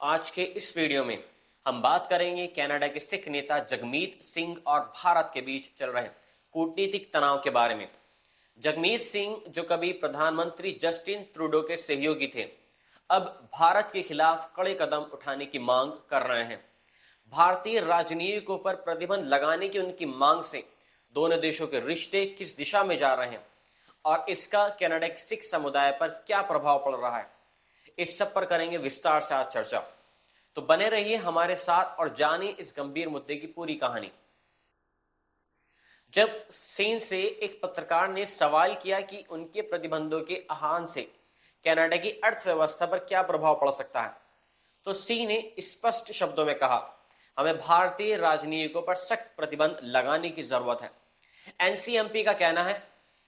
आज के इस वीडियो में हम बात करेंगे कनाडा के सिख नेता जगमीत सिंह और भारत के बीच चल रहे कूटनीतिक तनाव के बारे में। जगमीत सिंह, जो कभी प्रधानमंत्री जस्टिन ट्रूडो के सहयोगी थे, अब भारत के खिलाफ कड़े कदम उठाने की मांग कर रहे हैं। भारतीय राजनीतिकों पर प्रतिबंध लगाने की उनकी मांग से दोनों देशों के रिश्ते किस दिशा में जा रहे हैं और इसका कनाडा के सिख समुदाय पर क्या प्रभाव पड़ रहा है, इस सब पर करेंगे विस्तार से आज चर्चा। तो बने रहिए हमारे साथ और जानिए इस गंभीर मुद्दे की पूरी कहानी। जब चीन से एक पत्रकार ने सवाल किया कि उनके प्रतिबंधों के आह्वान से कनाडा की अर्थव्यवस्था पर क्या प्रभाव पड़ सकता है, तो सी ने स्पष्ट शब्दों में कहा, हमें भारतीय राजनीतिकों पर सख्त प्रतिबंध लगाने की जरूरत है। एनसीएमपी का कहना है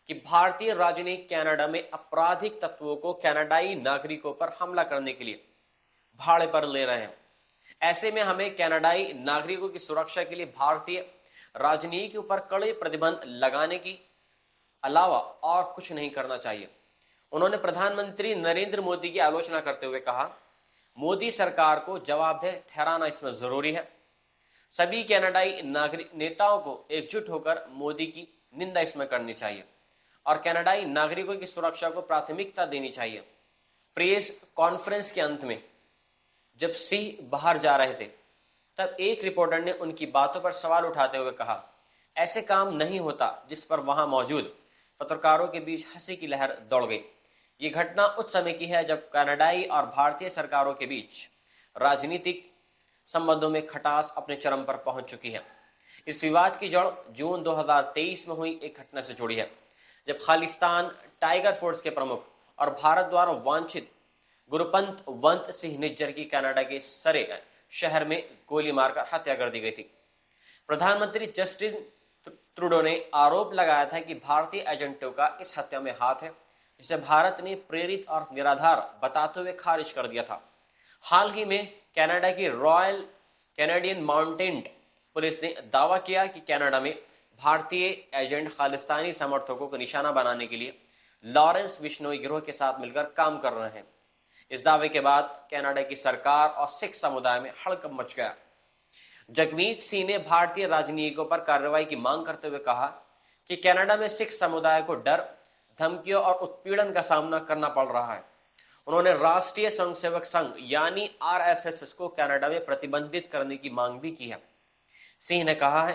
कि भारतीय राजनीतिक कनाडा में आपराधिक तत्वों को कनाडाई नागरिकों पर हमला करने के लिए भाड़े पर ले रहे हैं। ऐसे में हमें कनाडाई नागरिकों की सुरक्षा के लिए भारतीय राजनीति के ऊपर कड़े प्रतिबंध लगाने की अलावा और कुछ नहीं करना चाहिए। उन्होंने प्रधानमंत्री नरेंद्र मोदी की आलोचना करते हुए कहा, मोदी सरकार को जवाबदेह ठहराना इसमें जरूरी है। सभी कनाडाई नागरिक नेताओं को एकजुट होकर मोदी की निंदा इसमें करनी चाहिए और कनाडाई नागरिकों की सुरक्षा को प्राथमिकता देनी चाहिए। प्रेस कॉन्फ्रेंस के अंत में जब सिंह बाहर जा रहे थे, तब एक रिपोर्टर ने उनकी बातों पर सवाल उठाते हुए कहा, ऐसे काम नहीं होता, जिस पर वहां मौजूद पत्रकारों के बीच हंसी की लहर दौड़ गई। ये घटना उस समय की है जब कनाडाई और भारतीय सरकारों के बीच राजनीतिक संबंधों में खटास अपने चरम पर पहुंच चुकी है। इस विवाद की जड़ जून 2023 में हुई एक घटना से जुड़ी है, जब खालिस्तान टाइगर फोर्स के प्रमुख और भारत द्वारा वांछित गुरुपंत वंत सिंह निज्जर की कनाडा के सरे शहर में गोली मारकर हत्या कर दी गई थी। प्रधानमंत्री जस्टिन ट्रूडो ने आरोप लगाया था कि भारतीय एजेंटों का इस हत्या में हाथ है, जिसे भारत ने प्रेरित और निराधार बताते हुए खारिज कर दिया था। हाल ही में कनाडा की रॉयल कैनेडियन माउंटेड पुलिस ने दावा किया कि कनाडा में भारतीय एजेंट खालिस्तानी समर्थकों को निशाना बनाने के लिए लॉरेंस बिश्नोई गिरोह के साथ मिलकर काम कर रहे हैं। इस दावे के बाद कनाडा की सरकार और सिख समुदाय में हड़कंप मच गया। जगमीत सिंह ने भारतीय राजनीतिकों पर कार्रवाई की मांग करते हुए कहा कि कनाडा में सिख समुदाय को डर, धमकियों और उत्पीड़न का सामना करना पड़ रहा है। उन्होंने राष्ट्रीय स्वयंसेवक संघ यानी आरएसएस को कनाडा में प्रतिबंधित करने की मांग भी की है। सिंह ने कहा है,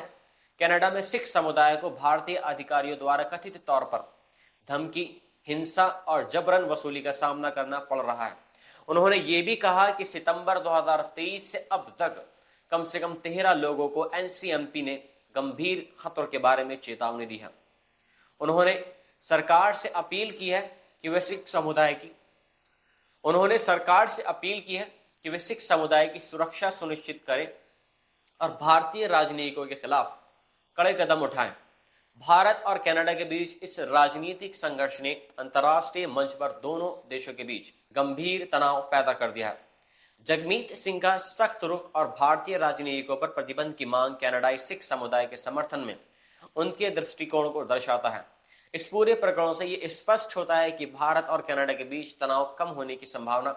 कनाडा में सिख समुदाय को भारतीय अधिकारियों द्वारा कथित तौर पर धमकी, हिंसा और जबरन वसूली का सामना करना पड़ रहा है। उन्होंने ये भी कहा कि सितंबर 2023 से अब तक कम से कम 13 लोगों को एनसीएमपी ने गंभीर खतरों के बारे में चेतावनी दी है। उन्होंने सरकार से अपील की है कि वे सिख समुदाय की सुरक्षा सुनिश्चित करें और भारतीय राजनीतिकों के खिलाफ कड़े कदम उठाएं। भारत और कनाडा के बीच इस राजनीतिक संघर्ष ने अंतर्राष्ट्रीय मंच पर दोनों देशों के बीच गंभीर तनाव पैदा कर दिया है। जगमीत सिंह का सख्त रुख और भारतीय राजनीतिकों पर प्रतिबंध की मांग कनाडाई सिख समुदाय के समर्थन में उनके दृष्टिकोण को दर्शाता है। इस पूरे प्रकरण से ये स्पष्ट होता है कि भारत और कनाडा के बीच तनाव कम होने की संभावना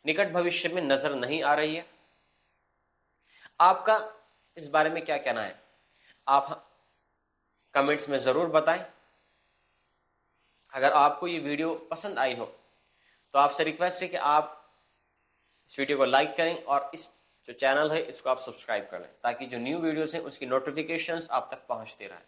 निकट भविष्य में नजर नहीं आ रही है। आपका इस बारे में क्या कहना है, आप कमेंट्स में जरूर बताएं। अगर आपको ये वीडियो पसंद आई हो तो आपसे रिक्वेस्ट है कि आप इस वीडियो को लाइक करें और इस जो चैनल है इसको आप सब्सक्राइब कर लें, ताकि जो न्यू वीडियोस हैं उसकी नोटिफिकेशंस आप तक पहुंचती रहें।